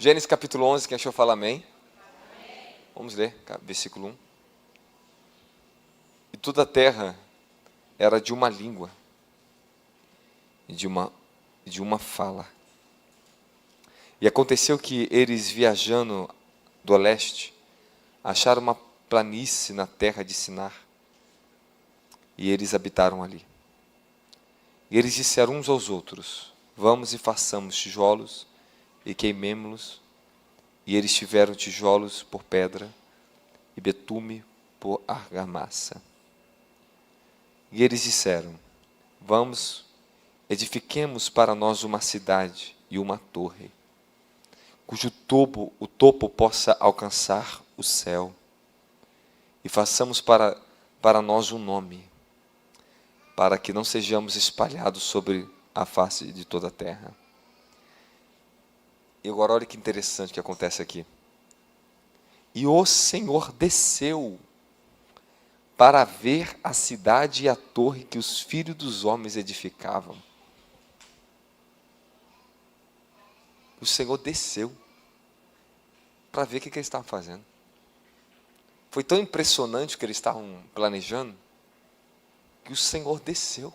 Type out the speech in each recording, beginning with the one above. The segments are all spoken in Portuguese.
Gênesis capítulo 11, quem achou fala amém. Vamos ler, versículo 1. E toda a terra era de uma língua e de uma fala. E aconteceu que eles, viajando do leste, acharam uma planície na terra de Sinar, e eles habitaram ali. E eles disseram uns aos outros: vamos e façamos tijolos e queimemo-los. E eles tiveram tijolos por pedra e betume por argamassa. E eles disseram: vamos, edifiquemos para nós uma cidade e uma torre, cujo o topo possa alcançar o céu, e façamos para nós um nome, para que não sejamos espalhados sobre a face de toda a terra. E agora olha que interessante que acontece aqui. E o Senhor desceu para ver a cidade e a torre que os filhos dos homens edificavam. O Senhor desceu para ver o que eles estavam fazendo. Foi tão impressionante o que eles estavam planejando, que o Senhor desceu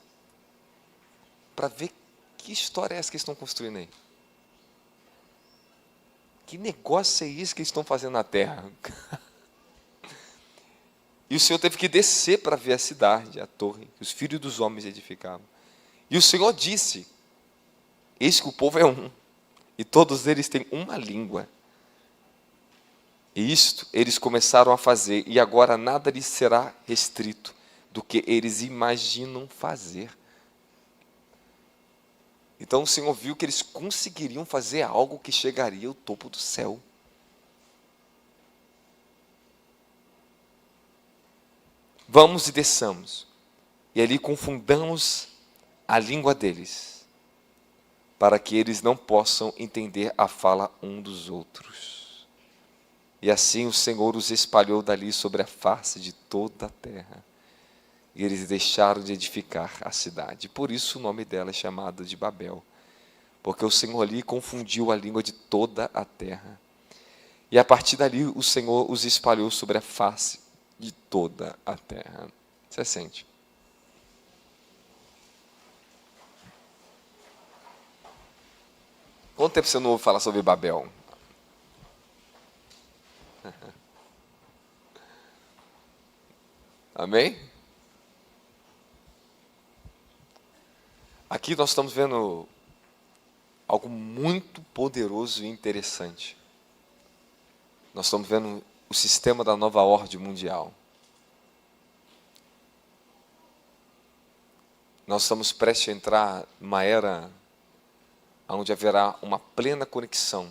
para ver que história é essa que eles estão construindo aí. Que negócio é isso que eles estão fazendo na terra? E o Senhor teve que descer para ver a cidade, a torre, que os filhos dos homens edificavam. E o Senhor disse: eis que o povo é um, e todos eles têm uma língua. E isto eles começaram a fazer, e agora nada lhes será restrito do que eles imaginam fazer. Então o Senhor viu que eles conseguiriam fazer algo que chegaria ao topo do céu. Vamos e desçamos, e ali confundamos a língua deles, para que eles não possam entender a fala um dos outros. E assim o Senhor os espalhou dali sobre a face de toda a terra, e eles deixaram de edificar a cidade. Por isso o nome dela é chamado de Babel, porque o Senhor ali confundiu a língua de toda a terra. E a partir dali o Senhor os espalhou sobre a face de toda a terra. Você sente? Quanto tempo você não ouve falar sobre Babel? Amém? Aqui nós estamos vendo algo muito poderoso e interessante. Nós estamos vendo o sistema da nova ordem mundial. Nós estamos prestes a entrar numa era onde haverá uma plena conexão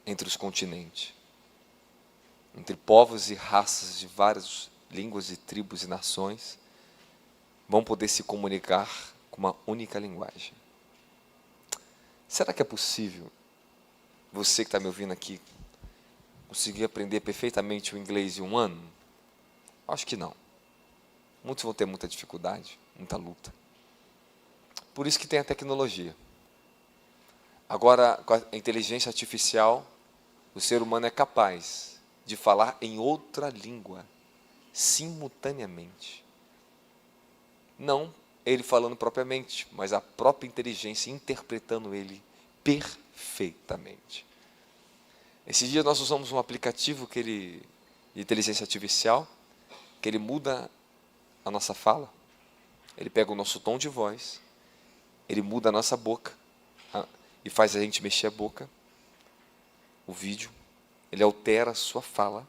entre os continentes, entre povos e raças de várias línguas e tribos e nações, vão poder se comunicar com uma única linguagem. Será que é possível você que está me ouvindo aqui conseguir aprender perfeitamente o inglês em um ano? Acho que não. Muitos vão ter muita dificuldade, muita luta. Por isso que tem a tecnologia. Agora, com a inteligência artificial, o ser humano é capaz de falar em outra língua, simultaneamente. Não ele falando propriamente, mas a própria inteligência interpretando ele perfeitamente. Esse dia nós usamos um aplicativo de inteligência artificial, que ele muda a nossa fala, ele pega o nosso tom de voz, ele muda a nossa boca, e faz a gente mexer a boca, o vídeo, ele altera a sua fala,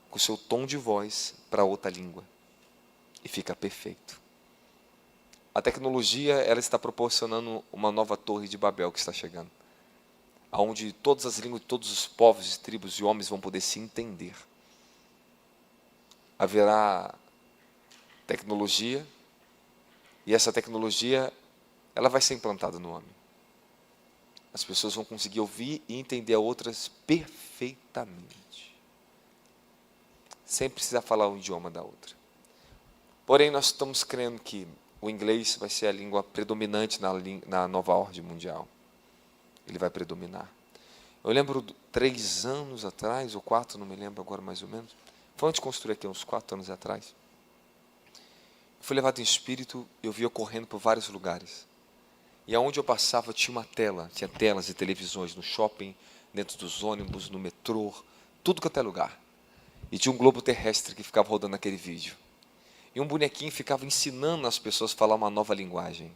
com o seu tom de voz para outra língua, e fica perfeito. A tecnologia, ela está proporcionando uma nova torre de Babel que está chegando, onde todas as línguas de todos os povos, tribos e homens vão poder se entender. Haverá tecnologia, e essa tecnologia, ela vai ser implantada no homem. As pessoas vão conseguir ouvir e entender a outras perfeitamente, sem precisar falar o idioma da outra. Porém, nós estamos crendo que o inglês vai ser a língua predominante na nova ordem mundial. Ele vai predominar. Eu lembro 3 anos atrás, ou 4, não me lembro agora mais ou menos. Foi antes de construir aqui, uns 4 anos atrás. Fui levado em espírito, eu via correndo por vários lugares. E aonde eu passava tinha uma tela, tinha telas e televisões no shopping, dentro dos ônibus, no metrô, tudo que até lugar. E tinha um globo terrestre que ficava rodando aquele vídeo. E um bonequinho ficava ensinando as pessoas a falar uma nova linguagem.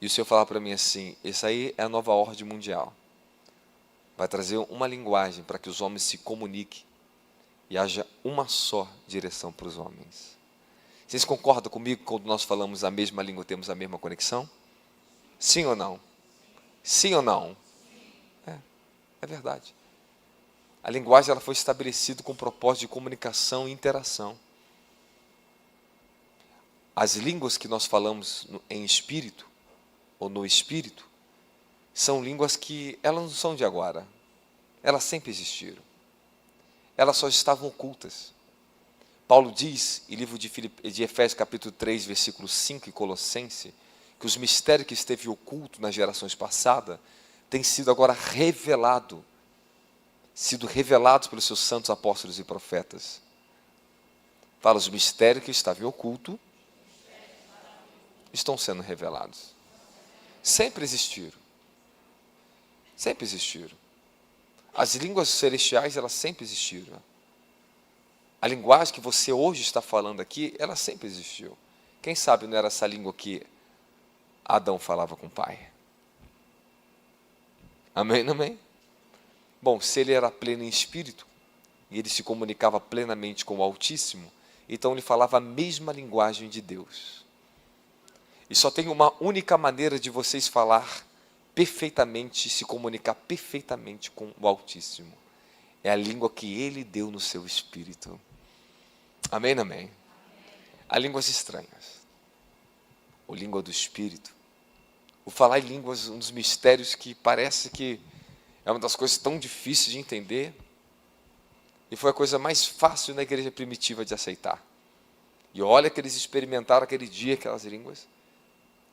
E o Senhor falava para mim assim, essa aí é a nova ordem mundial. Vai trazer uma linguagem para que os homens se comuniquem e haja uma só direção para os homens. Vocês concordam comigo quando nós falamos a mesma língua, temos a mesma conexão? Sim ou não? Sim ou não? É verdade. A linguagem ela foi estabelecida com o propósito de comunicação e interação. As línguas que nós falamos em espírito, ou no espírito, são línguas que elas não são de agora. Elas sempre existiram. Elas só estavam ocultas. Paulo diz, em livro de Efésios capítulo 3, versículo 5 e Colossenses, que os mistérios que esteve oculto nas gerações passadas têm sido agora sido revelados pelos seus santos apóstolos e profetas. Fala, os mistérios que estavam ocultos estão sendo revelados. Sempre existiram. Sempre existiram. As línguas celestiais, elas sempre existiram. A linguagem que você hoje está falando aqui, ela sempre existiu. Quem sabe não era essa língua que Adão falava com o pai? Amém, amém? Bom, se ele era pleno em espírito, e ele se comunicava plenamente com o Altíssimo, então ele falava a mesma linguagem de Deus. E só tem uma única maneira de vocês falar perfeitamente, se comunicar perfeitamente com o Altíssimo. É a língua que Ele deu no seu espírito. Amém, amém? Há línguas estranhas. Ou língua do espírito. O falar em línguas, um dos mistérios que parece que é uma das coisas tão difíceis de entender. E foi a coisa mais fácil na igreja primitiva de aceitar. E olha que eles experimentaram aquele dia aquelas línguas.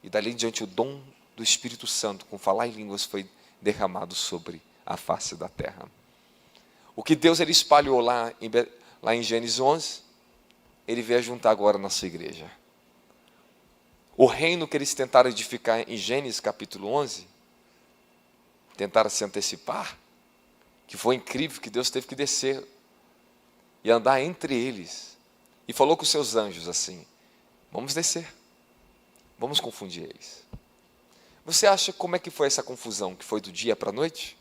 E dali em diante o dom do Espírito Santo, com falar em línguas, foi derramado sobre a face da terra. O que Deus ele espalhou lá em Gênesis 11, Ele veio juntar agora na sua igreja. O reino que eles tentaram edificar em Gênesis capítulo 11, tentaram se antecipar, que foi incrível, que Deus teve que descer e andar entre eles. E falou com os seus anjos assim, vamos descer, vamos confundir eles. Você acha como é que foi essa confusão, que foi do dia para a noite?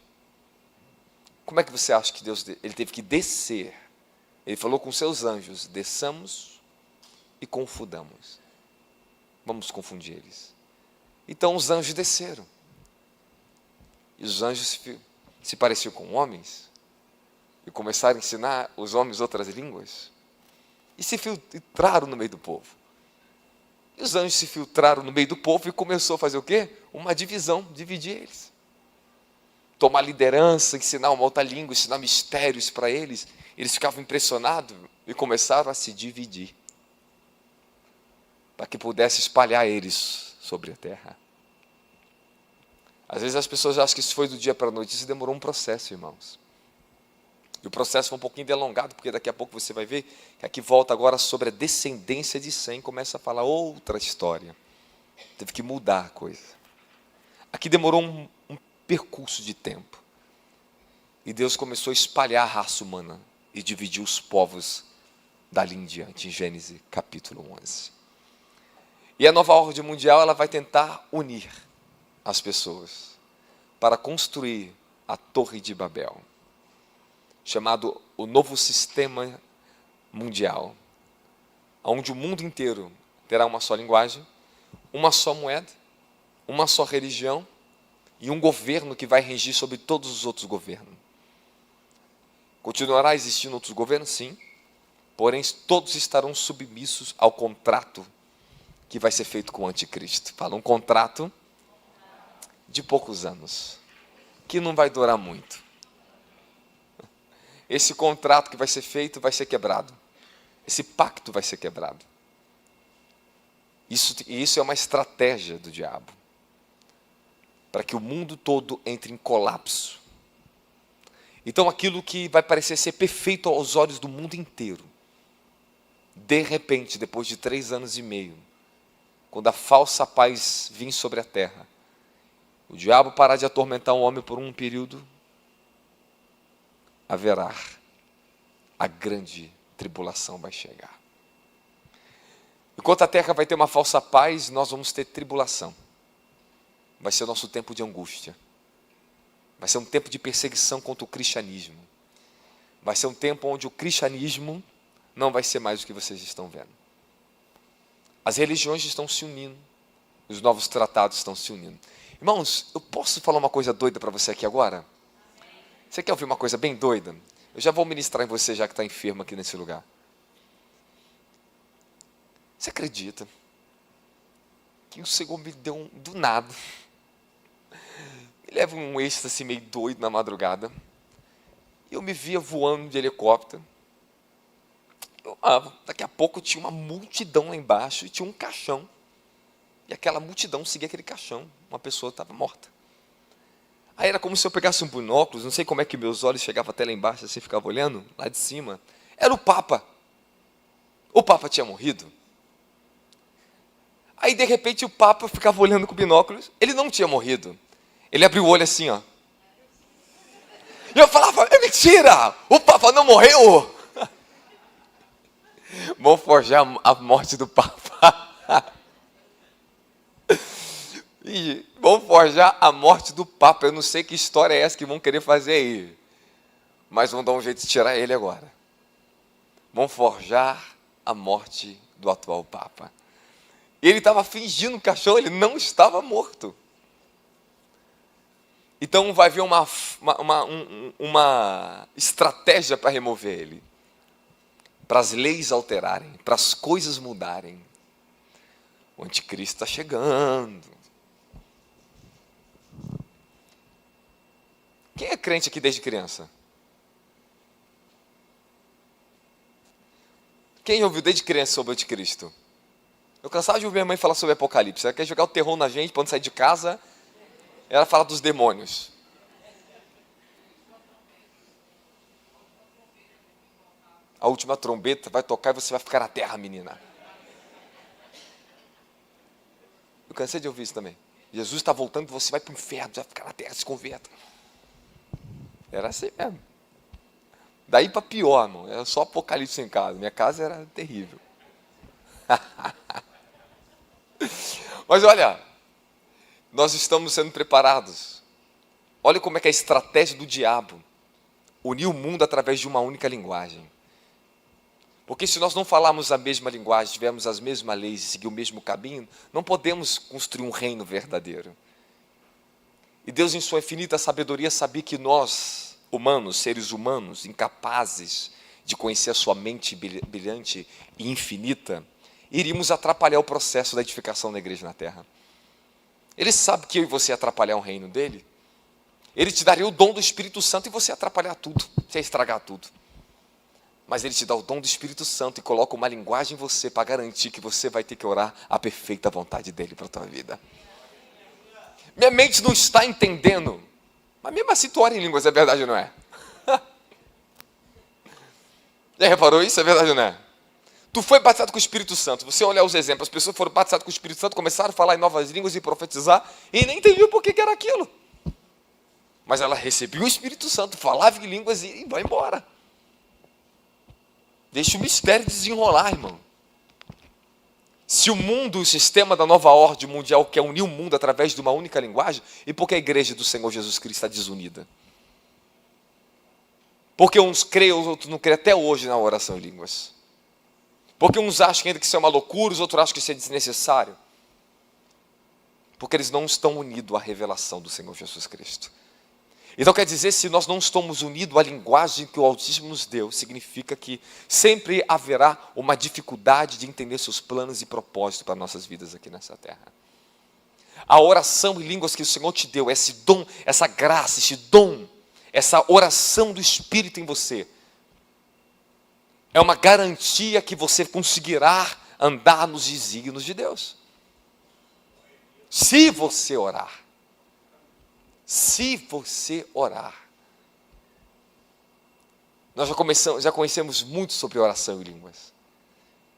Como é que você acha que Deus ele teve que descer? Ele falou com seus anjos, desçamos e confundamos. Vamos confundir eles. Então os anjos desceram. E os anjos se pareciam com homens e começaram a ensinar os homens outras línguas. E se filtraram no meio do povo. E os anjos se filtraram no meio do povo e começou a fazer o quê? Uma divisão, dividir eles. Tomar liderança, ensinar uma outra língua, ensinar mistérios para eles. Eles ficavam impressionados e começaram a se dividir. Para que pudesse espalhar eles sobre a terra. Às vezes as pessoas acham que isso foi do dia para a noite. Isso demorou um processo, irmãos. E o processo foi um pouquinho delongado, porque daqui a pouco você vai ver que aqui volta agora sobre a descendência de Sem, começa a falar outra história. Teve que mudar a coisa. Aqui demorou um percurso de tempo. E Deus começou a espalhar a raça humana e dividir os povos dali em diante, em Gênesis capítulo 11. E a nova ordem mundial ela vai tentar unir as pessoas para construir a Torre de Babel, chamado o novo sistema mundial, onde o mundo inteiro terá uma só linguagem, uma só moeda, uma só religião e um governo que vai regir sobre todos os outros governos. Continuará existindo outros governos? Sim, porém todos estarão submissos ao contrato que vai ser feito com o anticristo. Fala, um contrato de poucos anos, que não vai durar muito. Esse contrato que vai ser feito vai ser quebrado. Esse pacto vai ser quebrado. Isso é uma estratégia do diabo. Para que o mundo todo entre em colapso. Então aquilo que vai parecer ser perfeito aos olhos do mundo inteiro, de repente, depois de 3 anos e meio, quando a falsa paz vir sobre a terra, o diabo parar de atormentar o homem por um período, haverá a grande tribulação vai chegar. Enquanto a terra vai ter uma falsa paz, nós vamos ter tribulação. Vai ser o nosso tempo de angústia. Vai ser um tempo de perseguição contra o cristianismo. Vai ser um tempo onde o cristianismo não vai ser mais o que vocês estão vendo. As religiões estão se unindo. Os novos tratados estão se unindo. Irmãos, eu posso falar uma coisa doida para você aqui agora? Você quer ouvir uma coisa bem doida? Eu já vou ministrar em você, já que está enfermo aqui nesse lugar. Você acredita que o Senhor me deu do nada? Me leva um êxtase meio doido na madrugada. E eu me via voando de helicóptero. Daqui a pouco tinha uma multidão lá embaixo e tinha um caixão. E aquela multidão seguia aquele caixão. Uma pessoa estava morta. Aí era como se eu pegasse um binóculos, não sei como é que meus olhos chegavam até lá embaixo, assim, ficava olhando, lá de cima. Era o Papa. O Papa tinha morrido. Aí, de repente, o Papa ficava olhando com binóculos. Ele não tinha morrido. Ele abriu o olho assim, ó. E eu falava, é mentira! O Papa não morreu! Vão forjar a morte do Papa. E vão forjar a morte do Papa. Eu não sei que história é essa que vão querer fazer aí. Mas vão dar um jeito de tirar ele agora. Vão forjar a morte do atual Papa. Ele estava fingindo caixão, ele não estava morto. Então vai haver uma estratégia para remover ele. Para as leis alterarem, para as coisas mudarem. O anticristo está chegando. Quem é crente aqui desde criança? Quem ouviu desde criança sobre o anticristo? Eu cansava de ouvir minha mãe falar sobre Apocalipse. Ela quer jogar o terror na gente, para não sair de casa. Ela fala dos demônios. A última trombeta vai tocar e você vai ficar na terra, menina. Eu cansei de ouvir isso também. Jesus está voltando e você vai para o inferno, você vai ficar na terra, se converta. Era assim mesmo. Daí para pior, irmão. Era só Apocalipse em casa. Minha casa era terrível. Mas olha, nós estamos sendo preparados. Olha como é que é a estratégia do diabo. Unir o mundo através de uma única linguagem. Porque se nós não falarmos a mesma linguagem, tivermos as mesmas leis e seguir o mesmo caminho, não podemos construir um reino verdadeiro. E Deus, em sua infinita sabedoria, sabia que nós, humanos, seres humanos, incapazes de conhecer a sua mente brilhante e infinita, iríamos atrapalhar o processo da edificação da igreja na terra. Ele sabe que eu e você atrapalhar o reino dele. Ele te daria o dom do Espírito Santo e você ia atrapalhar tudo, você ia estragar tudo. Mas ele te dá o dom do Espírito Santo e coloca uma linguagem em você para garantir que você vai ter que orar a perfeita vontade dele para a tua vida. Minha mente não está entendendo, mas mesmo assim tu ora em línguas, é verdade ou não é? Já reparou isso? É verdade ou não é? Tu foi batizado com o Espírito Santo. Você olhar os exemplos, as pessoas foram batizadas com o Espírito Santo, começaram a falar em novas línguas e profetizar, e nem entendiam por que era aquilo. Mas ela recebeu o Espírito Santo, falava em línguas e vai embora. Deixa o mistério desenrolar, irmão. Se o mundo, o sistema da nova ordem mundial quer unir o mundo através de uma única linguagem, e por que a igreja do Senhor Jesus Cristo está desunida? Porque uns creem, os outros não creem até hoje na oração em línguas. Porque uns acham ainda que isso é uma loucura, os outros acham que isso é desnecessário. Porque eles não estão unidos à revelação do Senhor Jesus Cristo. Então quer dizer, se nós não estamos unidos à linguagem que o Altíssimo nos deu, significa que sempre haverá uma dificuldade de entender seus planos e propósitos para nossas vidas aqui nessa terra. A oração em línguas que o Senhor te deu, esse dom, essa graça, esse dom, essa oração do Espírito em você, é uma garantia que você conseguirá andar nos desígnios de Deus. Se você orar. Se você orar. Nós já conhecemos muito sobre oração em línguas.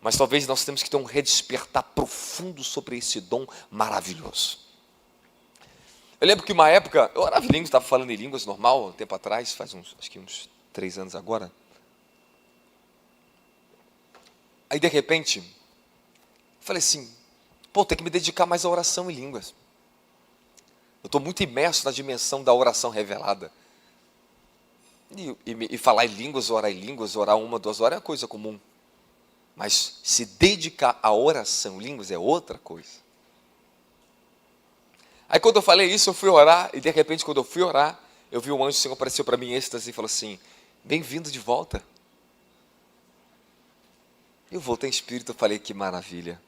Mas talvez nós temos que ter um redespertar profundo sobre esse dom maravilhoso. Eu lembro que uma época, eu orava em línguas, estava falando em línguas normal, um tempo atrás, acho que uns 3 anos agora. Aí de repente, falei assim, tem que me dedicar mais à oração em línguas. Eu estou muito imerso na dimensão da oração revelada. E falar em línguas, orar 1, 2 horas é uma coisa comum. Mas se dedicar à oração em línguas é outra coisa. Aí quando eu falei isso, eu fui orar, e de repente quando eu fui orar, eu vi um anjo do Senhor apareceu para mim em êxtase e falou assim, bem-vindo de volta. Eu voltei em espírito e falei, que maravilha.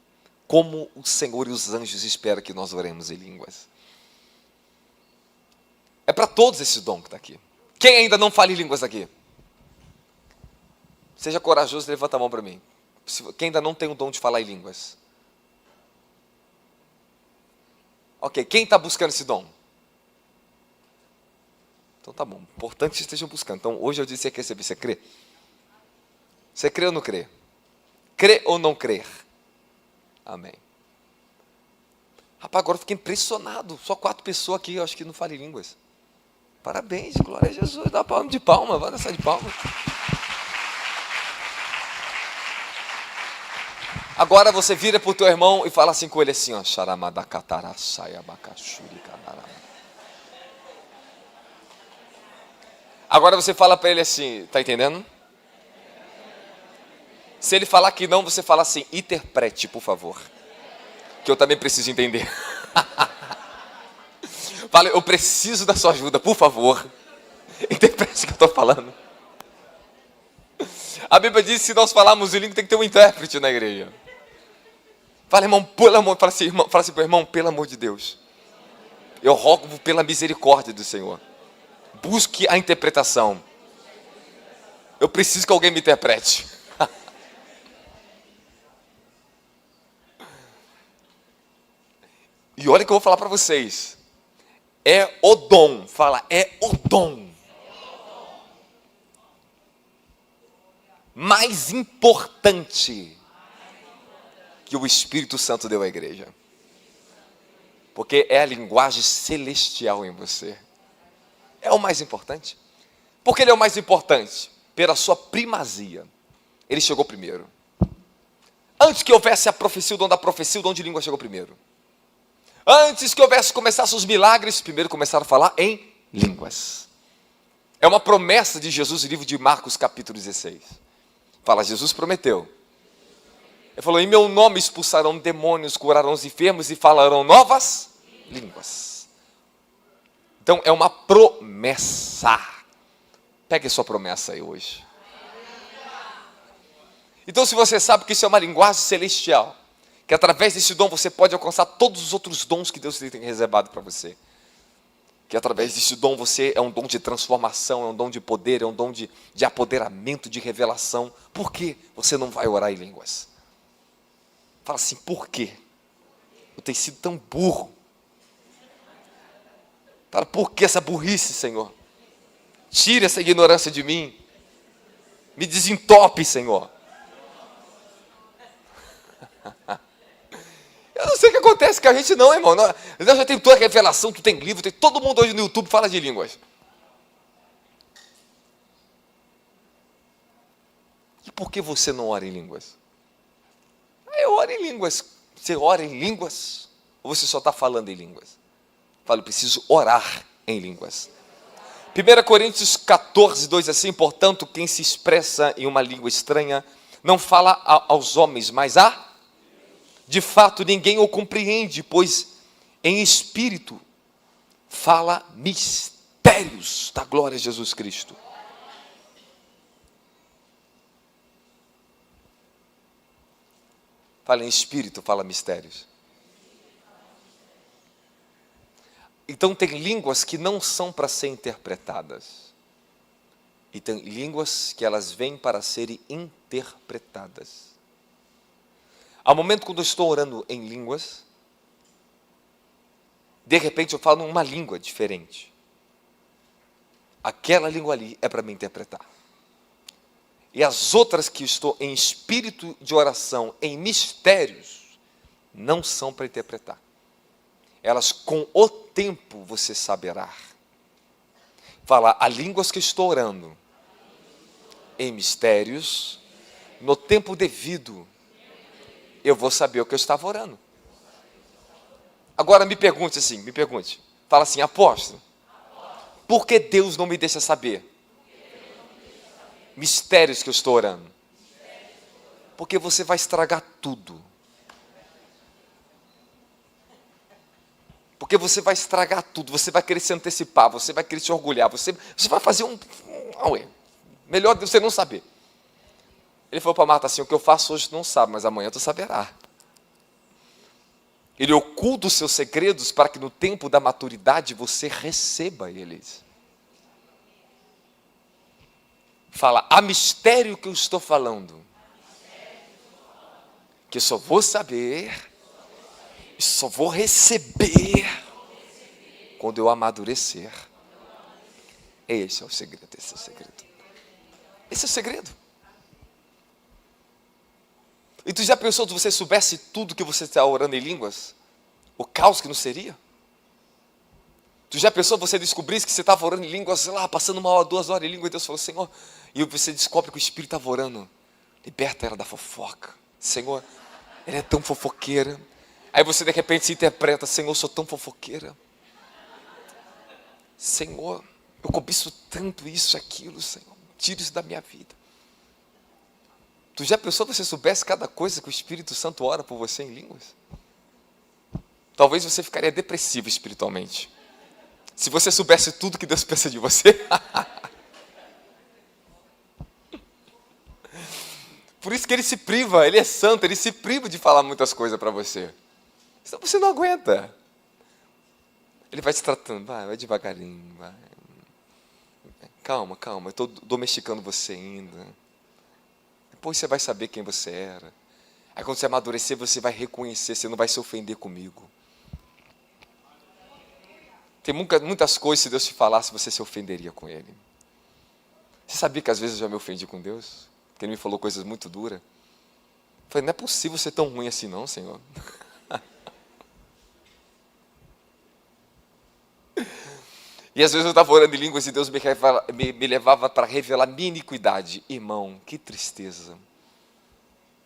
Como o Senhor e os anjos esperam que nós oremos em línguas. É para todos esse dom que está aqui. Quem ainda não fala em línguas aqui? Seja corajoso e levanta a mão para mim. Quem ainda não tem o dom de falar em línguas? Ok, quem está buscando esse dom? Então tá bom, importante que estejam buscando. Então hoje eu disse que você quer receber, você crê? Você crê ou não crê? Crê ou não crer? Amém. Rapaz, agora eu fiquei impressionado. Só 4 pessoas aqui, eu acho que não falam em línguas. Parabéns, glória a Jesus. Dá palma de palma, vai dançar de palma. Agora você vira para o teu irmão e fala assim com ele assim, ó. Agora você fala para ele assim, tá entendendo? Se ele falar que não, você fala assim, interprete, por favor. Que eu também preciso entender. Fala, eu preciso da sua ajuda, por favor. Interprete o que eu estou falando. A Bíblia diz que se nós falarmos em língua, tem que ter um intérprete na igreja. Fala, irmão, pelo amor, fala assim para o irmão, pelo amor de Deus. Eu rogo pela misericórdia do Senhor. Busque a interpretação. Eu preciso que alguém me interprete. E olha que eu vou falar para vocês. É o dom. Fala, é o dom mais importante que o Espírito Santo deu à igreja. Porque é a linguagem celestial em você. É o mais importante. Por que ele é o mais importante? Pela sua primazia. Ele chegou primeiro. Antes que houvesse a profecia, o dom da profecia, o dom de língua chegou primeiro. Antes que começassem os milagres, primeiro começaram a falar em línguas. É uma promessa de Jesus, no livro de Marcos, capítulo 16. Fala, Jesus prometeu. Ele falou, em meu nome expulsarão demônios, curarão os enfermos e falarão novas línguas. Então é uma promessa. Pegue a sua promessa aí hoje. Então se você sabe que isso é uma linguagem celestial, que através desse dom você pode alcançar todos os outros dons que Deus tem reservado para você. Que através desse dom você é um dom de transformação, é um dom de poder, é um dom de apoderamento, de revelação. Por que você não vai orar em línguas? Fala assim, por quê? Eu tenho sido tão burro. Fala, por que essa burrice, Senhor? Tire essa ignorância de mim. Me desentope, Senhor. Eu não sei o que acontece com a gente não, irmão. Eu já tenho toda a revelação, tu tem livro, tem todo mundo hoje no YouTube fala de línguas. E por que você não ora em línguas? Eu oro em línguas. Você ora em línguas? Ou você só está falando em línguas? Fala, eu preciso orar em línguas. 1 Coríntios 14, 2 assim, portanto, quem se expressa em uma língua estranha, não fala aos homens, mas de fato, ninguém o compreende, pois em espírito fala mistérios da glória de Jesus Cristo. Fala em espírito, fala mistérios. Então tem línguas que não são para ser interpretadas. E tem línguas que elas vêm para serem interpretadas. Ao momento quando eu estou orando em línguas, de repente eu falo uma língua diferente. Aquela língua ali é para me interpretar. E as outras que estou em espírito de oração, em mistérios, não são para interpretar. Elas com o tempo você saberá. Fala, há línguas que estou orando, em mistérios, no tempo devido, eu vou saber o que eu estava orando. Agora me pergunte, fala assim, apóstolo, por que Deus não me deixa saber? Mistérios que eu estou orando. Porque você vai estragar tudo. Porque você vai estragar tudo, você vai querer se antecipar, você vai querer se orgulhar, você vai fazer melhor você não saber. Ele falou para Marta assim, o que eu faço hoje tu não sabe, mas amanhã tu saberá. Ele oculta os seus segredos para que no tempo da maturidade você receba eles. Fala, há mistério que eu estou falando, que eu só vou saber, só vou receber quando eu amadurecer. Esse é o segredo, esse é o segredo. Esse é o segredo. E tu já pensou se você soubesse tudo que você está orando em línguas? O caos que não seria? Tu já pensou você descobrisse que você estava orando em línguas, sei lá, passando 1 hora, 2 horas em língua, e Deus falou, Senhor, e você descobre que o Espírito estava orando, liberta ela da fofoca. Senhor, ela é tão fofoqueira. Aí você de repente se interpreta, Senhor, eu sou tão fofoqueira. Senhor, eu cobiço tanto isso, aquilo, Senhor, tira isso da minha vida. Tu já pensou se você soubesse cada coisa que o Espírito Santo ora por você em línguas? Talvez você ficaria depressivo espiritualmente. Se você soubesse tudo que Deus pensa de você. Por isso que Ele se priva, Ele é santo, Ele se priva de falar muitas coisas para você. Senão você não aguenta. Ele vai te tratando, vai devagarinho, vai. Calma, eu estou domesticando você ainda. Depois você vai saber quem você era. Aí quando você amadurecer, você vai reconhecer, você não vai se ofender comigo. Tem muitas coisas, se Deus te falasse, você se ofenderia com Ele. Você sabia que às vezes eu já me ofendi com Deus? Porque Ele me falou coisas muito duras. Eu falei, não é possível ser tão ruim assim não, Senhor. E às vezes eu estava orando em línguas e Deus me levava para revelar minha iniquidade. Irmão, que tristeza.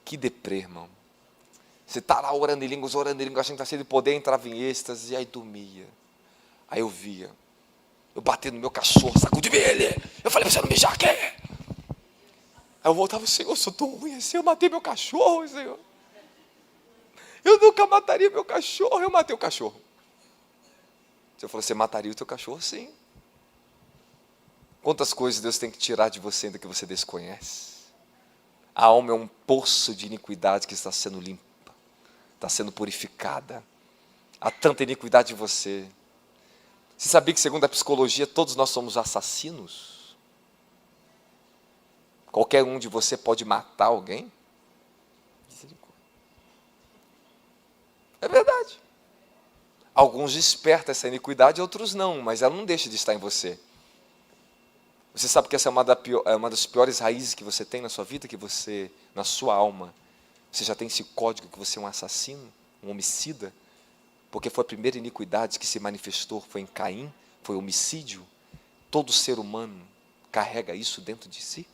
Que deprê, irmão. Você está lá orando em línguas, achando que está cheio de poder, entrava em êxtase, e aí dormia. Aí eu via, eu bati no meu cachorro, sacudi ele. Eu falei, você não me já quer? Aí eu voltava, Senhor, eu sou tão ruim assim, eu matei meu cachorro, Senhor. Eu nunca mataria meu cachorro, eu matei o cachorro. O Senhor falou, você mataria o teu cachorro? Sim. Quantas coisas Deus tem que tirar de você ainda que você desconhece? A alma é um poço de iniquidade que está sendo limpa, está sendo purificada. Há tanta iniquidade em você. Você sabia que, segundo a psicologia, todos nós somos assassinos? Qualquer um de você pode matar alguém? É verdade. Alguns despertam essa iniquidade, outros não, mas ela não deixa de estar em você. Você sabe que essa é uma das piores raízes que você tem na sua vida, que você, na sua alma, você já tem esse código que você é um assassino, um homicida? Porque foi a primeira iniquidade que se manifestou, foi em Caim, foi homicídio. Todo ser humano carrega isso dentro de si.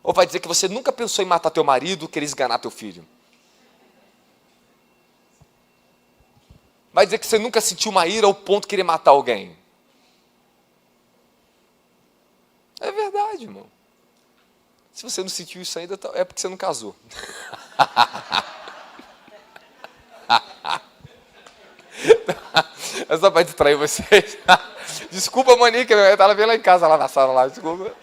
Ou vai dizer que você nunca pensou em matar teu marido, querer esganar teu filho? Vai dizer que você nunca sentiu uma ira ao ponto de querer matar alguém? É verdade, irmão. Se você não sentiu isso ainda, é porque você não casou. É só para distrair vocês. Desculpa, Monique, eu estava vendo lá em casa, lá na sala, lá, desculpa.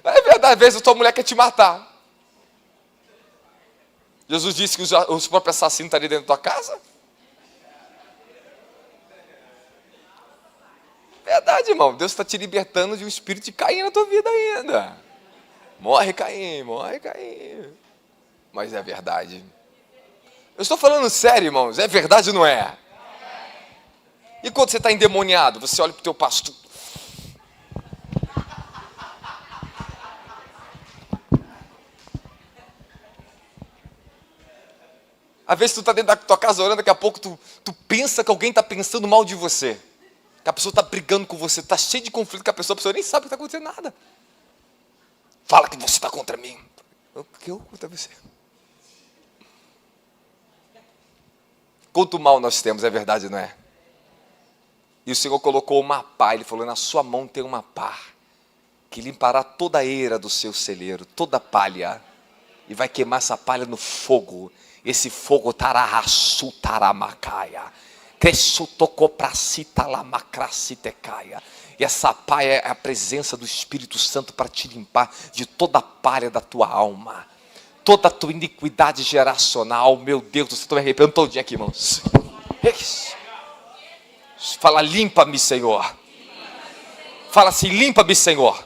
É verdade, às vezes a tua mulher quer te matar. Jesus disse que os próprios assassinos estariam dentro da tua casa. Verdade, irmão. Deus está te libertando de um espírito de Caim na tua vida ainda. Morre, Caim, morre, Caim. Mas é verdade. Eu estou falando sério, irmãos. É verdade ou não é? E quando você está endemoniado, você olha para o teu pastor. Às vezes tu está dentro da tua casa orando, daqui a pouco tu pensa que alguém está pensando mal de você. Que a pessoa está brigando com você, está cheio de conflito com a pessoa nem sabe que está acontecendo nada. Fala que você está contra mim. O que eu contra você? Quanto mal nós temos, é verdade, não é? E o Senhor colocou uma pá, Ele falou, na sua mão tem uma pá, que limpará toda a eira do seu celeiro, toda a palha, e vai queimar essa palha no fogo. Esse fogo tararraçu taramacaia, cresçutocopracitalamacracitecaia. E essa pá é a presença do Espírito Santo para te limpar de toda a palha da tua alma, toda a tua iniquidade geracional. Meu Deus, estou me arrependendo todinho aqui, irmãos. Fala, limpa-me, Senhor. Fala assim, limpa-me, Senhor.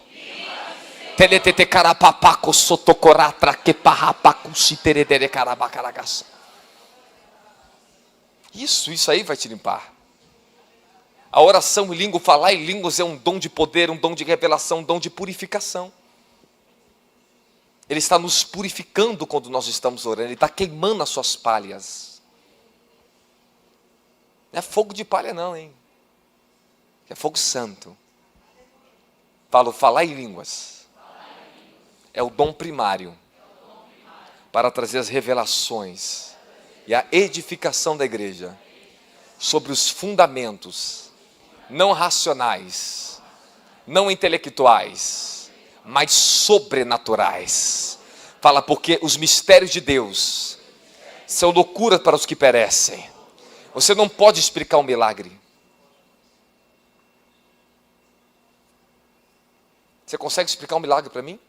Isso aí vai te limpar. A oração em língua, falar em línguas é um dom de poder, um dom de revelação, um dom de purificação. Ele está nos purificando quando nós estamos orando. Ele está queimando as suas palhas. Não é fogo de palha não, hein? É fogo santo. Falar em línguas. É o dom primário. Para trazer as revelações e a edificação da igreja. Sobre os fundamentos. Não racionais. Não intelectuais. Mas sobrenaturais. Fala, porque os mistérios de Deus são loucura para os que perecem. Você não pode explicar um milagre. Você consegue explicar um milagre para mim?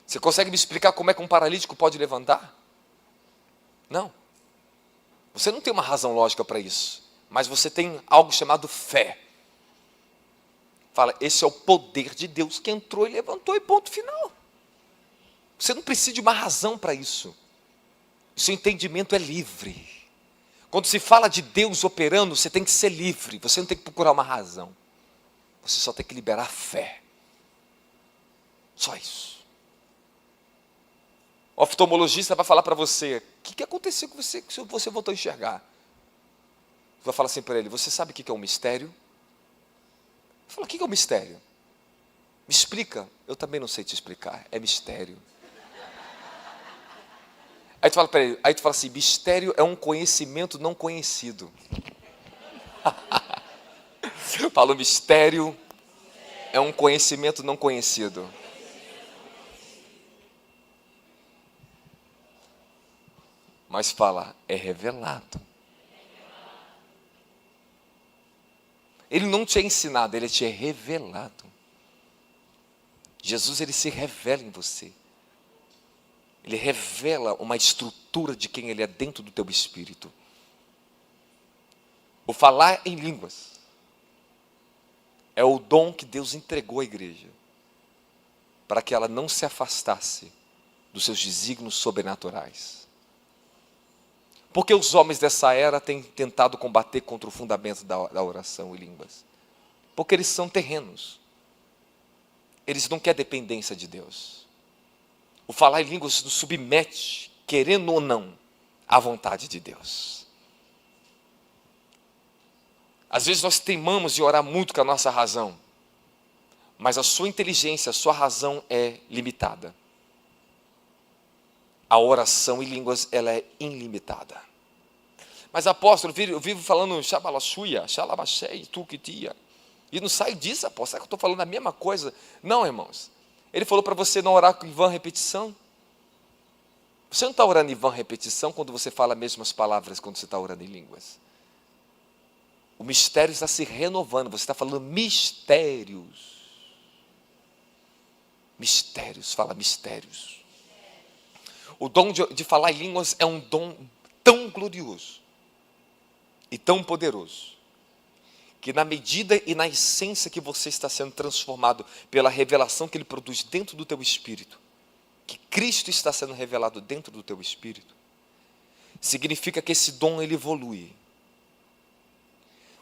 Você consegue me explicar como é que um paralítico pode levantar? Não. Você não tem uma razão lógica para isso. Mas você tem algo chamado fé. Fala, esse é o poder de Deus que entrou e levantou e ponto final. Você não precisa de uma razão para isso. O seu entendimento é livre. Quando se fala de Deus operando, você tem que ser livre. Você não tem que procurar uma razão. Você só tem que liberar fé. Só isso. O oftalmologista vai falar para você, o que aconteceu com você que você voltou a enxergar? Vai falar assim para ele, você sabe o que é um mistério? Fala, o que é um mistério? Me explica. Eu também não sei te explicar, é mistério. Aí tu fala para ele, aí tu fala assim, mistério é um conhecimento não conhecido. Fala, mistério é um conhecimento não conhecido. Mas fala, é revelado. Ele não te é ensinado, ele te é revelado. Jesus, ele se revela em você. Ele revela uma estrutura de quem ele é dentro do teu espírito. O falar em línguas é o dom que Deus entregou à igreja, para que ela não se afastasse dos seus desígnios sobrenaturais. Porque os homens dessa era têm tentado combater contra o fundamento da oração em línguas? Porque eles são terrenos. Eles não querem dependência de Deus. O falar em línguas nos submete, querendo ou não, à vontade de Deus. Às vezes nós teimamos em orar muito com a nossa razão, mas a sua inteligência, a sua razão é limitada. A oração em línguas, ela é ilimitada. Mas apóstolo, eu vivo falando xabalassuia, xalabachei, tuquitia. E não sai disso, apóstolo. Será que eu estou falando a mesma coisa? Não, irmãos. Ele falou para você não orar em vã repetição. Você não está orando em vã repetição quando você fala as mesmas palavras quando você está orando em línguas. O mistério está se renovando. Você está falando mistérios. Mistérios, fala mistérios. O dom de falar em línguas é um dom tão glorioso e tão poderoso, que na medida e na essência que você está sendo transformado pela revelação que ele produz dentro do teu espírito, que Cristo está sendo revelado dentro do teu espírito, significa que esse dom ele evolui.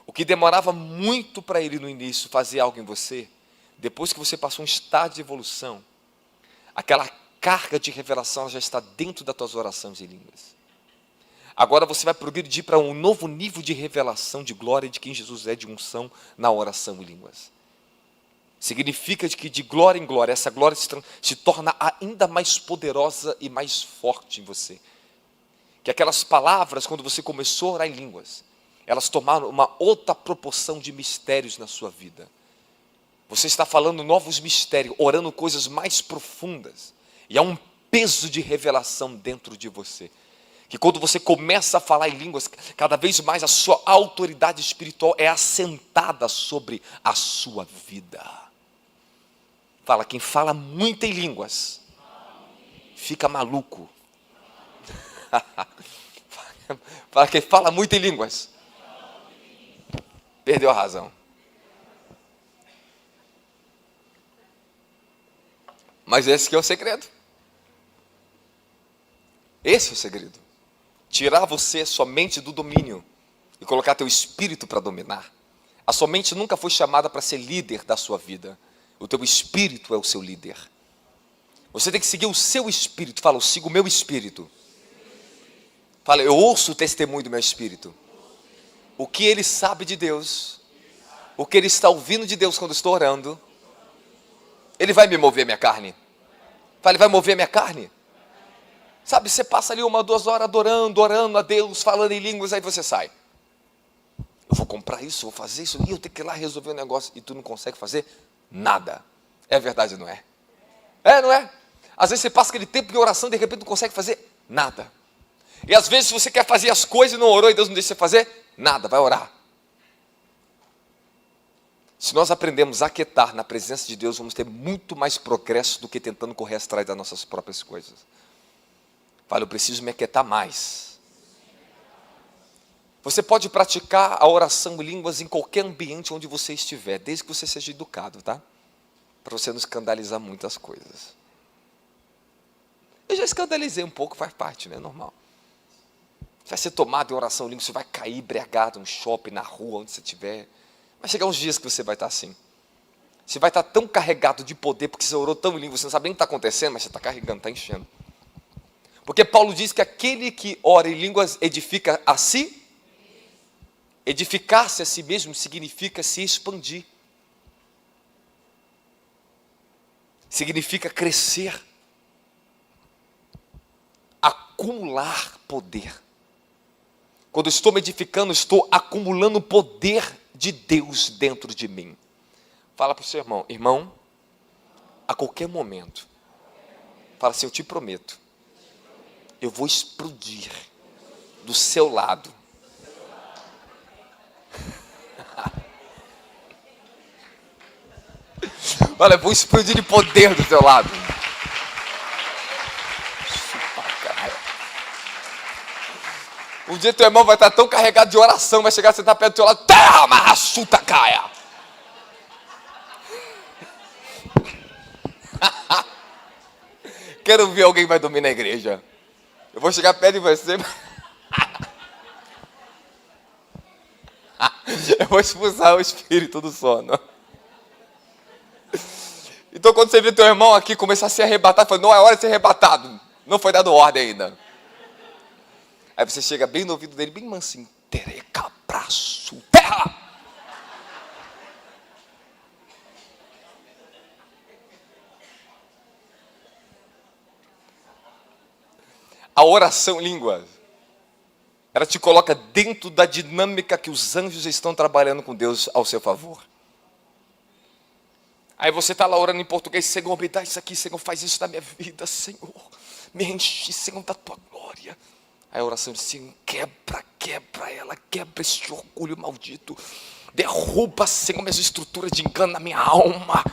O que demorava muito para ele no início fazer algo em você, depois que você passou um estado de evolução, aquela carga de revelação já está dentro das tuas orações em línguas. Agora você vai progredir para um novo nível de revelação de glória de quem Jesus é, de unção na oração em línguas. Significa que de glória em glória, essa glória se torna ainda mais poderosa e mais forte em você. Que aquelas palavras, quando você começou a orar em línguas, elas tomaram uma outra proporção de mistérios na sua vida. Você está falando novos mistérios, orando coisas mais profundas. E há um peso de revelação dentro de você. Que quando você começa a falar em línguas, cada vez mais a sua autoridade espiritual é assentada sobre a sua vida. Fala, quem fala muito em línguas, fica maluco. Fala, quem fala muito em línguas, perdeu a razão. Mas esse que é o segredo. Esse é o segredo. Tirar você somente do domínio e colocar teu espírito para dominar. A sua mente nunca foi chamada para ser líder da sua vida. O teu espírito é o seu líder. Você tem que seguir o seu espírito. Fala, eu sigo o meu espírito. Fala, eu ouço o testemunho do meu espírito. O que ele sabe de Deus, o que ele está ouvindo de Deus quando eu estou orando, ele vai me mover minha carne. Fala, ele vai mover minha carne. Sabe, você passa ali 1, 2 horas orando a Deus, falando em línguas, aí você sai. Eu vou comprar isso, vou fazer isso, e eu tenho que ir lá resolver um negócio, e tu não consegue fazer nada. É verdade, não é? É, não é? Às vezes você passa aquele tempo de oração, de repente não consegue fazer nada. E às vezes você quer fazer as coisas e não orou, e Deus não deixa você fazer nada, vai orar. Se nós aprendemos a aquietar na presença de Deus, vamos ter muito mais progresso do que tentando correr atrás das nossas próprias coisas. Fala, eu preciso me aquietar mais. Você pode praticar a oração em línguas em qualquer ambiente onde você estiver, desde que você seja educado, tá? Para você não escandalizar muitas coisas. Eu já escandalizei um pouco, faz parte, né? Normal. Você vai ser tomado em oração em línguas, você vai cair embriagado no shopping, na rua, onde você estiver. Vai chegar uns dias que você vai estar assim. Você vai estar tão carregado de poder, porque você orou tão em línguas, você não sabe nem o que está acontecendo, mas você está carregando, está enchendo. Porque Paulo diz que aquele que ora em línguas edifica a si. Edificar-se a si mesmo significa se expandir. Significa crescer. Acumular poder. Quando eu estou me edificando, estou acumulando o poder de Deus dentro de mim. Fala para o seu irmão, irmão, a qualquer momento, fala assim, eu te prometo, eu vou explodir do seu lado. Olha, eu vou explodir de poder do seu lado. Um dia teu irmão vai estar tão carregado de oração, vai chegar, você está perto do teu lado, terra, marrachuta, caia. Quero ver alguém que vai dormir na igreja. Eu vou chegar perto de você. Eu vou expulsar o espírito do sono. Então quando você vê teu irmão aqui começar a se arrebatar, fala, não é hora de ser arrebatado. Não foi dado ordem ainda. Aí você chega bem no ouvido dele, bem mansinho. Tereca, braço, terra! A oração em línguas, ela te coloca dentro da dinâmica que os anjos estão trabalhando com Deus ao seu favor. Aí você está lá orando em português, Senhor, me dá isso aqui, Senhor, faz isso na minha vida, Senhor. Me enche, Senhor, da tua glória. Aí a oração diz assim, quebra ela, quebra esse orgulho maldito. Derruba, Senhor, minhas estruturas de engano na minha alma.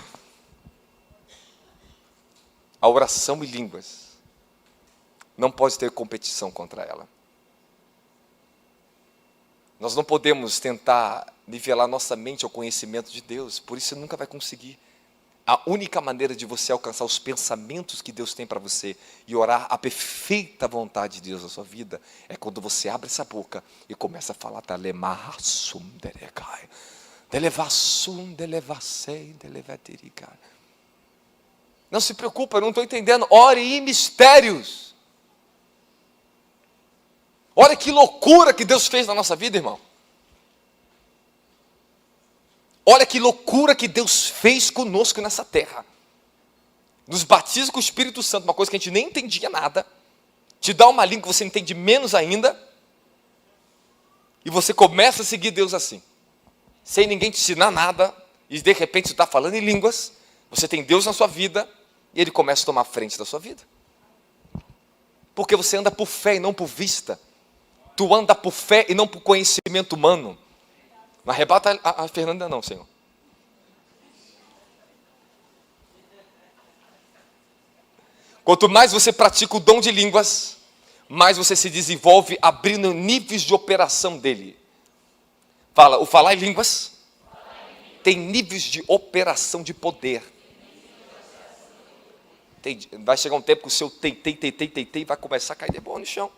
A oração em línguas não pode ter competição contra ela. Nós não podemos tentar nivelar nossa mente ao conhecimento de Deus, por isso você nunca vai conseguir. A única maneira de você alcançar os pensamentos que Deus tem para você e orar a perfeita vontade de Deus na sua vida é quando você abre essa boca e começa a falar não se preocupa, eu não estou entendendo. Ore em mistérios. Olha que loucura que Deus fez na nossa vida, irmão. Olha que loucura que Deus fez conosco nessa terra. Nos batiza com o Espírito Santo, uma coisa que a gente nem entendia nada. Te dá uma língua que você entende menos ainda. E você começa a seguir Deus assim. Sem ninguém te ensinar nada. E de repente você está falando em línguas. Você tem Deus na sua vida. E Ele começa a tomar a frente da sua vida. Porque você anda por fé e não por vista. Tu anda por fé e não por conhecimento humano. Não arrebata a Fernanda não, Senhor. Quanto mais você pratica o dom de línguas, mais você se desenvolve abrindo níveis de operação dele. Fala, o falar em línguas tem níveis de operação de poder. Vai chegar um tempo que o seu tei vai começar a cair de boa no chão.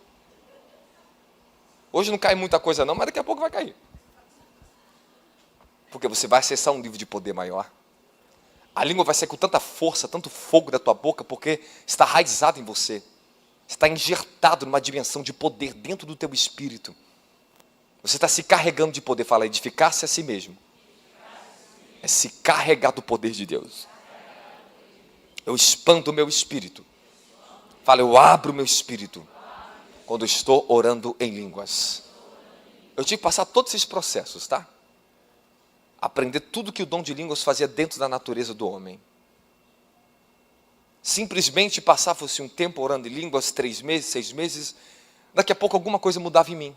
Hoje não cai muita coisa não, mas daqui a pouco vai cair. Porque você vai acessar um nível de poder maior. A língua vai sair com tanta força, tanto fogo da tua boca, porque está enraizado em você. Está injetado numa dimensão de poder dentro do teu espírito. Você está se carregando de poder. Fala, edificar-se a si mesmo. É se carregar do poder de Deus. Eu expando o meu espírito. Fala, eu abro o meu espírito. Quando eu estou orando em línguas. Eu tive que passar todos esses processos, tá? Aprender tudo que o dom de línguas fazia dentro da natureza do homem. Simplesmente passava-se um tempo orando em línguas, 3 meses, 6 meses, daqui a pouco alguma coisa mudava em mim.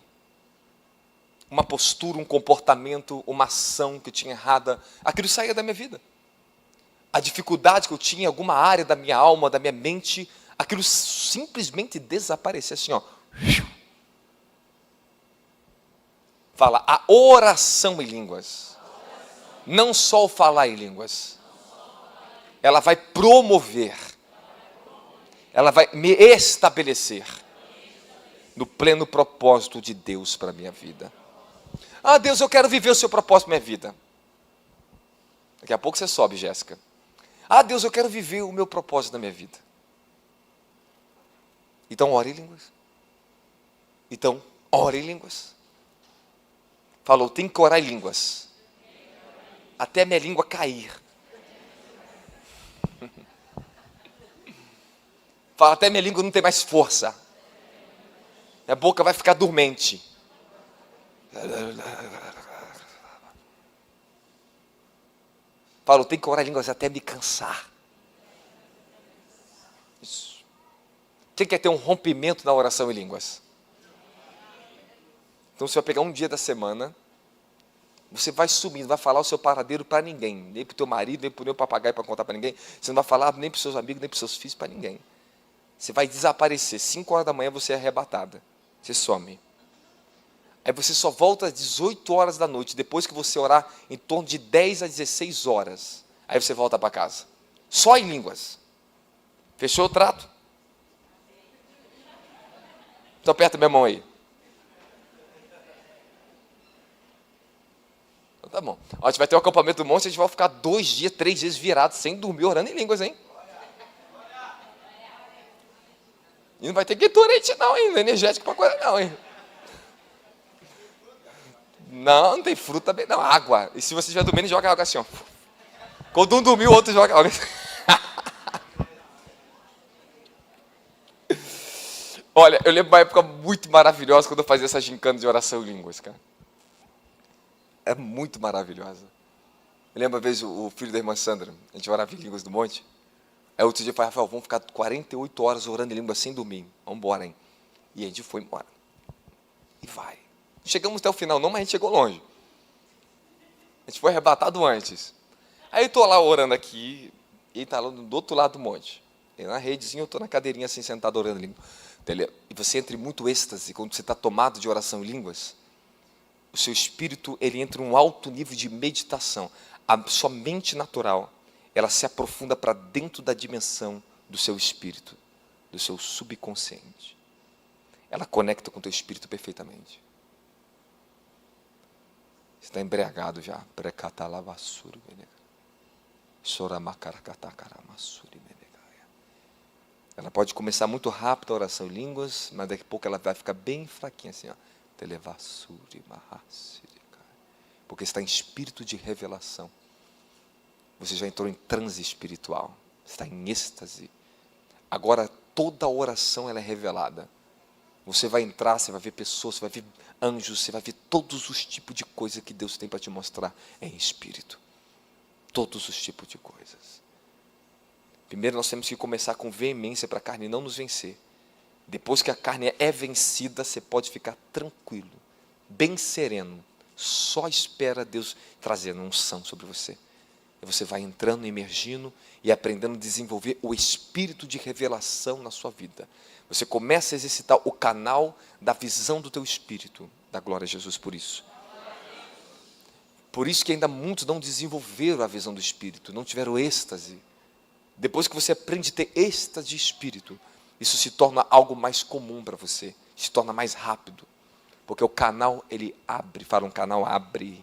Uma postura, um comportamento, uma ação que eu tinha errada, aquilo saía da minha vida. A dificuldade que eu tinha em alguma área da minha alma, da minha mente, aquilo simplesmente desaparecia assim, ó. Fala, a oração em línguas. Não só o falar em línguas. Ela vai promover. Ela vai me estabelecer no pleno propósito de Deus para a minha vida. Ah, Deus, eu quero viver o seu propósito para a minha vida. Daqui a pouco você sobe, Jéssica. Ah, Deus, eu quero viver o meu propósito na minha vida. Então, ore em línguas. Então, ore em línguas. Falou, tem que orar em línguas. Até a minha língua cair. Fala, até minha língua não tem mais força. Minha boca vai ficar dormente. Fala, tem que orar em línguas até me cansar. Isso. Quem quer ter um rompimento na oração em línguas? Então você vai pegar um dia da semana, você vai sumindo, vai falar o seu paradeiro para ninguém, nem para o teu marido, nem para o teu papagaio para contar para ninguém, você não vai falar nem para os seus amigos, nem para os seus filhos, para ninguém. Você vai desaparecer, 5 horas da manhã você é arrebatada, você some. Aí você só volta às 18 horas da noite, depois que você orar em torno de 10 a 16 horas, aí você volta para casa, só em línguas. Fechou o trato? Então aperta minha mão aí. Então tá bom. Ó, a gente vai ter o acampamento do monte, a gente vai ficar 2 dias, 3 dias virados, sem dormir, orando em línguas, hein? E não vai ter Gatorade não, hein? Não é energético pra coisa não, hein? Não, não tem fruta também, não. Água. E se você estiver dormindo, joga água assim, ó. Quando um dormir, o outro joga água. Olha, eu lembro de uma época muito maravilhosa quando eu fazia essa gincana de oração em línguas, cara. É muito maravilhosa. Eu lembro uma vez o filho da irmã Sandra, a gente orava em línguas do monte. Aí outro dia eu falei, Rafael, vamos ficar 48 horas orando em línguas sem dormir. Vamos embora, hein? E a gente foi embora. E vai. Chegamos até o final, não, mas a gente chegou longe. A gente foi arrebatado antes. Aí eu estou lá orando aqui, e ele está lá do outro lado do monte. E na redezinha, eu estou na cadeirinha assim, sentado orando em língua. E você entra em muito êxtase, quando você está tomado de oração em línguas, o seu espírito, ele entra em um alto nível de meditação. A sua mente natural, ela se aprofunda para dentro da dimensão do seu espírito, do seu subconsciente. Ela conecta com o teu espírito perfeitamente. Você está embriagado já. Ela pode começar muito rápido a oração em línguas, mas daqui a pouco ela vai ficar bem fraquinha assim, ó. Porque está em espírito de revelação. Você já entrou em transe espiritual. Está em êxtase. Agora toda oração ela é revelada. Você vai entrar, você vai ver pessoas, você vai ver anjos, você vai ver todos os tipos de coisas que Deus tem para te mostrar em espírito. Todos os tipos de coisas. Primeiro nós temos que começar com veemência para a carne não nos vencer. Depois que a carne é vencida, você pode ficar tranquilo, bem sereno. Só espera Deus trazer uma unção sobre você. E você vai entrando, emergindo e aprendendo a desenvolver o espírito de revelação na sua vida. Você começa a exercitar o canal da visão do teu espírito. Dá glória a Jesus por isso. Por isso que ainda muitos não desenvolveram a visão do espírito, não tiveram êxtase. Depois que você aprende a ter êxtase de espírito, isso se torna algo mais comum para você, se torna mais rápido. Porque o canal, ele abre, fala um canal abre.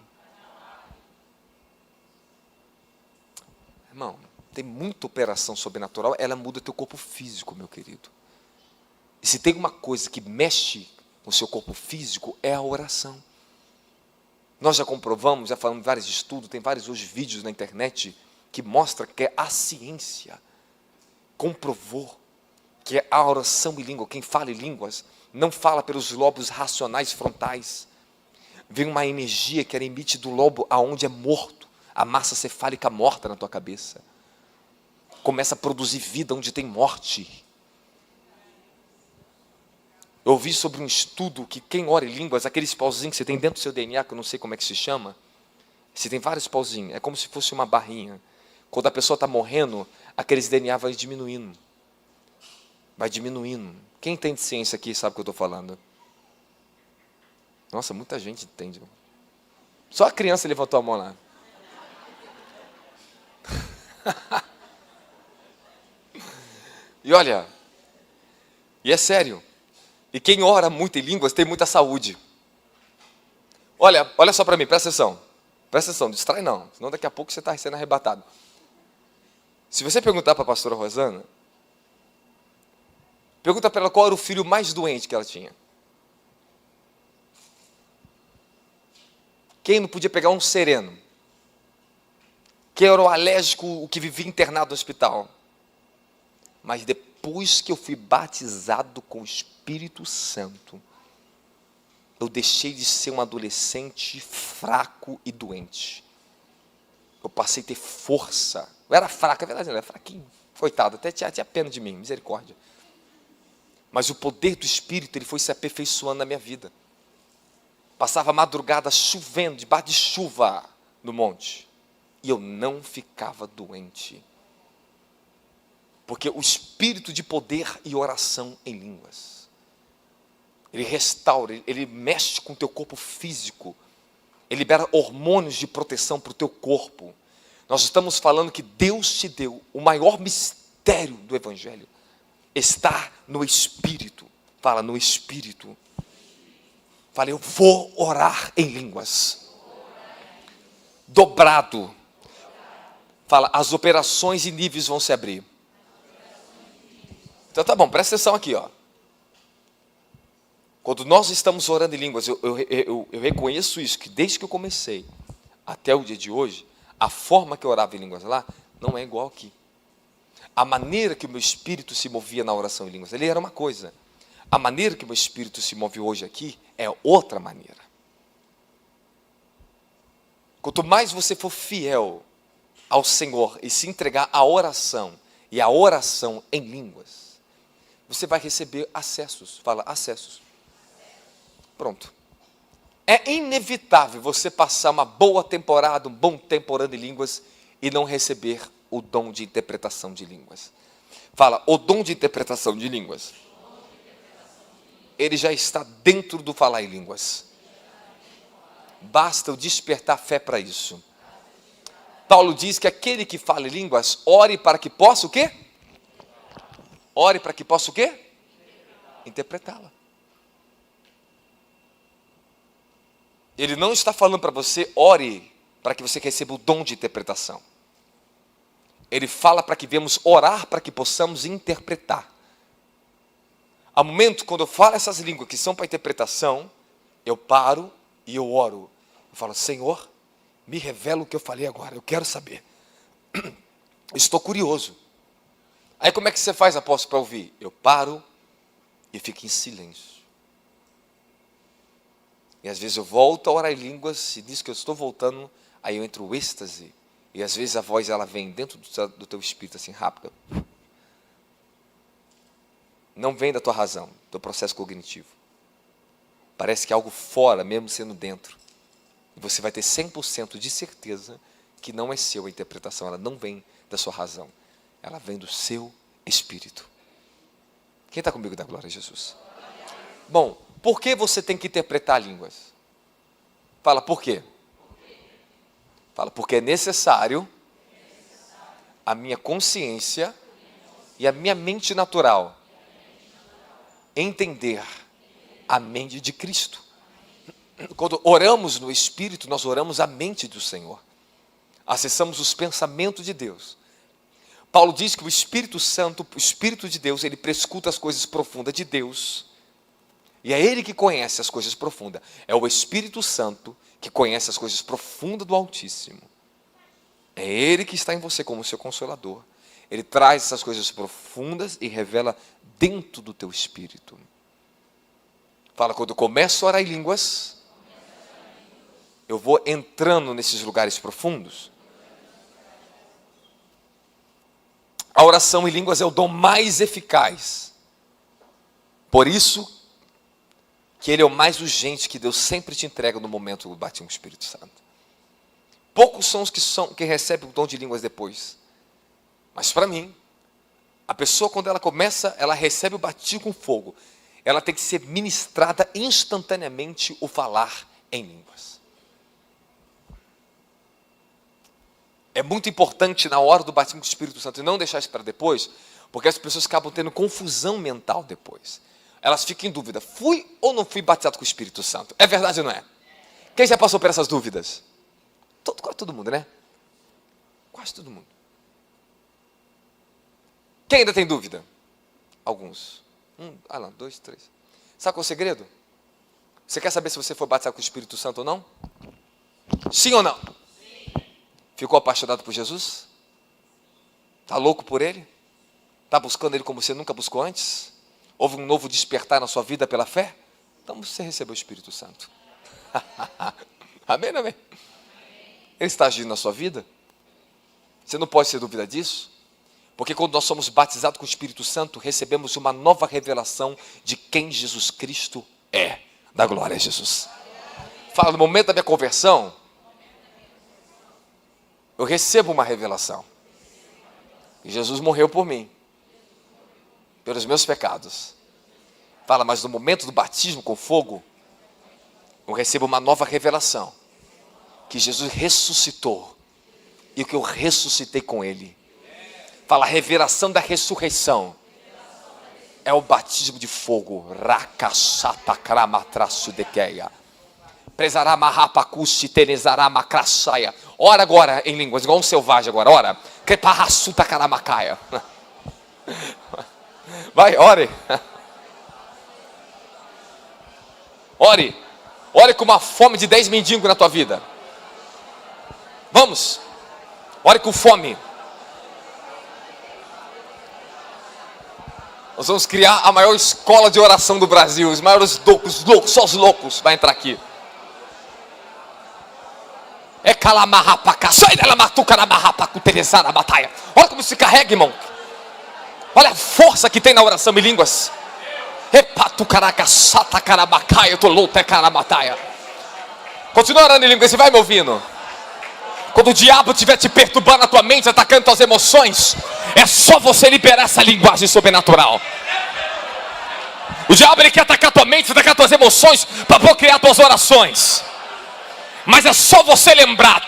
Irmão, tem muita operação sobrenatural, ela muda teu corpo físico, meu querido. E se tem uma coisa que mexe com o seu corpo físico, é a oração. Nós já comprovamos, já falamos em vários estudos, tem vários hoje vídeos na internet, que mostra que a ciência comprovou que a oração em língua, quem fala em línguas, não fala pelos lobos racionais frontais. Vem uma energia que emite do lobo aonde é morto, a massa cefálica morta na tua cabeça. Começa a produzir vida onde tem morte. Eu ouvi sobre um estudo que quem ora em línguas, aqueles pauzinhos que você tem dentro do seu DNA, que eu não sei como é que se chama, você tem vários pauzinhos, é como se fosse uma barrinha. Quando a pessoa está morrendo, aqueles DNA vai diminuindo. Vai diminuindo. Quem entende ciência aqui sabe o que eu estou falando. Nossa, muita gente entende. Só a criança levantou a mão lá. E olha, e é sério. E quem ora muito em línguas tem muita saúde. Olha só para mim, presta atenção. Presta atenção, distrai não, senão daqui a pouco você está sendo arrebatado. Se você perguntar para a pastora Rosana, pergunta para ela qual era o filho mais doente que ela tinha. Quem não podia pegar um sereno? Quem era o alérgico, o que vivia internado no hospital? Mas depois que eu fui batizado com o Espírito Santo, eu deixei de ser um adolescente fraco e doente. Eu passei a ter força. Eu era fraco, é verdade, eu era fraquinho. Coitado, até tinha pena de mim, misericórdia. Mas o poder do Espírito, ele foi se aperfeiçoando na minha vida. Passava a madrugada chovendo, debaixo de chuva no monte. E eu não ficava doente. Porque o Espírito de poder e oração em línguas, ele restaura, ele mexe com o teu corpo físico. Ele libera hormônios de proteção para o teu corpo. Nós estamos falando que Deus te deu o maior mistério do Evangelho. Está no Espírito. Fala, no Espírito. Fala, eu vou orar em línguas. Dobrado. Fala, as operações e níveis vão se abrir. Então tá bom, presta atenção aqui, ó. Quando nós estamos orando em línguas, eu reconheço isso, que desde que eu comecei até o dia de hoje, a forma que eu orava em línguas lá, não é igual aqui. A maneira que o meu espírito se movia na oração em línguas, ele era uma coisa. A maneira que o meu espírito se move hoje aqui, é outra maneira. Quanto mais você for fiel ao Senhor e se entregar à oração, e à oração em línguas, você vai receber acessos. Fala, acessos. Pronto. É inevitável você passar uma boa temporada, um bom tempo orando em línguas e não receber o dom de interpretação de línguas. Fala, o dom de interpretação de línguas, ele já está dentro do falar em línguas. Basta eu despertar fé para isso. Paulo diz que aquele que fala em línguas, ore para que possa o quê? Ore para que possa o quê? Interpretá-la. Ele não está falando para você, ore para que você receba o dom de interpretação. Ele fala para que venhamos orar para que possamos interpretar. há momento quando eu falo essas línguas que são para interpretação, eu paro e eu oro. Eu falo, Senhor, me revela o que eu falei agora, eu quero saber. Estou curioso. Aí como é que você faz, apóstolo, para ouvir? Eu paro e fico em silêncio. E às vezes eu volto a orar em línguas, e diz que eu estou voltando, aí eu entro em êxtase. E às vezes a voz ela vem dentro do teu espírito, assim, rápida. Não vem da tua razão, do teu processo cognitivo. Parece que é algo fora, mesmo sendo dentro. E você vai ter 100% de certeza que não é seu a interpretação, ela não vem da sua razão. Ela vem do seu espírito. Quem está comigo, dá glória a Jesus? Bom, por que você tem que interpretar línguas? Fala, por quê? Fala, porque é necessário a minha consciência e a minha mente natural entender a mente de Cristo. Quando oramos no Espírito, nós oramos a mente do Senhor. Acessamos os pensamentos de Deus. Paulo diz que o Espírito Santo, o Espírito de Deus, ele prescuta as coisas profundas de Deus. E é Ele que conhece as coisas profundas. É o Espírito Santo que conhece as coisas profundas do Altíssimo. É Ele que está em você como seu consolador. Ele traz essas coisas profundas e revela dentro do teu espírito. Fala, quando eu começo a orar em línguas, eu vou entrando nesses lugares profundos. A oração em línguas é o dom mais eficaz. Por isso que ele é o mais urgente que Deus sempre te entrega no momento do batismo com o Espírito Santo. Poucos são os que recebem o dom de línguas depois. Mas para mim, a pessoa quando ela começa, ela recebe o batismo com fogo. Ela tem que ser ministrada instantaneamente o falar em línguas. É muito importante na hora do batismo com o Espírito Santo e não deixar isso para depois, porque as pessoas acabam tendo confusão mental depois. Elas ficam em dúvida, fui ou não fui batizado com o Espírito Santo? É verdade ou não é? Quem já passou por essas dúvidas? Quase todo mundo, né? Quase todo mundo. Quem ainda tem dúvida? Alguns. Lá, 2, 3. Sabe qual é o segredo? Você quer saber se você foi batizado com o Espírito Santo ou não? Sim ou não? Sim. Ficou apaixonado por Jesus? Está louco por Ele? Está buscando Ele como você nunca buscou antes? Houve um novo despertar na sua vida pela fé? Então você recebeu o Espírito Santo. Amém, amém? Ele está agindo na sua vida? Você não pode ter dúvida disso? Porque quando nós somos batizados com o Espírito Santo, recebemos uma nova revelação de quem Jesus Cristo é. Dá glória a Jesus. Fala, no momento da minha conversão, eu recebo uma revelação. E Jesus morreu por mim. Pelos meus pecados. Fala, mas no momento do batismo com fogo, eu recebo uma nova revelação. Que Jesus ressuscitou. E que eu ressuscitei com Ele. Fala, a revelação da ressurreição. É o batismo de fogo. Ora agora em línguas, igual um selvagem agora. Ora. Vai, ore. Ore. Ore com uma fome de 10 mendigos na tua vida. Vamos. Ore com fome. Nós vamos criar a maior escola de oração do Brasil. Os maiores loucos, só os loucos vai entrar aqui. Olha como se carrega, irmão. Olha a força que tem na oração em línguas. Continua orando em línguas, você vai me ouvindo? Quando o diabo estiver te perturbando a tua mente, atacando tuas emoções, é só você liberar essa linguagem sobrenatural. O diabo ele quer atacar tua mente, atacar tuas emoções, para bloquear tuas orações. Mas é só você lembrar.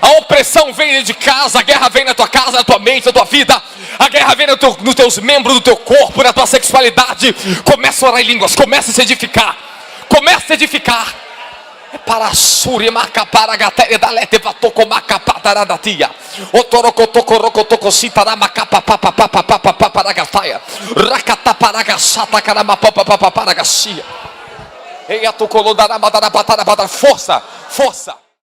A opressão vem de casa, a guerra vem na tua casa, na tua mente, na tua vida. A guerra vem nos teus membros do teu corpo, na tua sexualidade. Começa a orar em línguas, começa a se edificar. Começa a edificar. Para a Surimaca para a Gatéria da Lete Vatoco Macapataradatia. O Torocotoco Rocotococita da Macapa para a Gataia. Racata para a Gassata Carama para a Garcia. Eia Tocolô da Ramadara Batara. Força, força.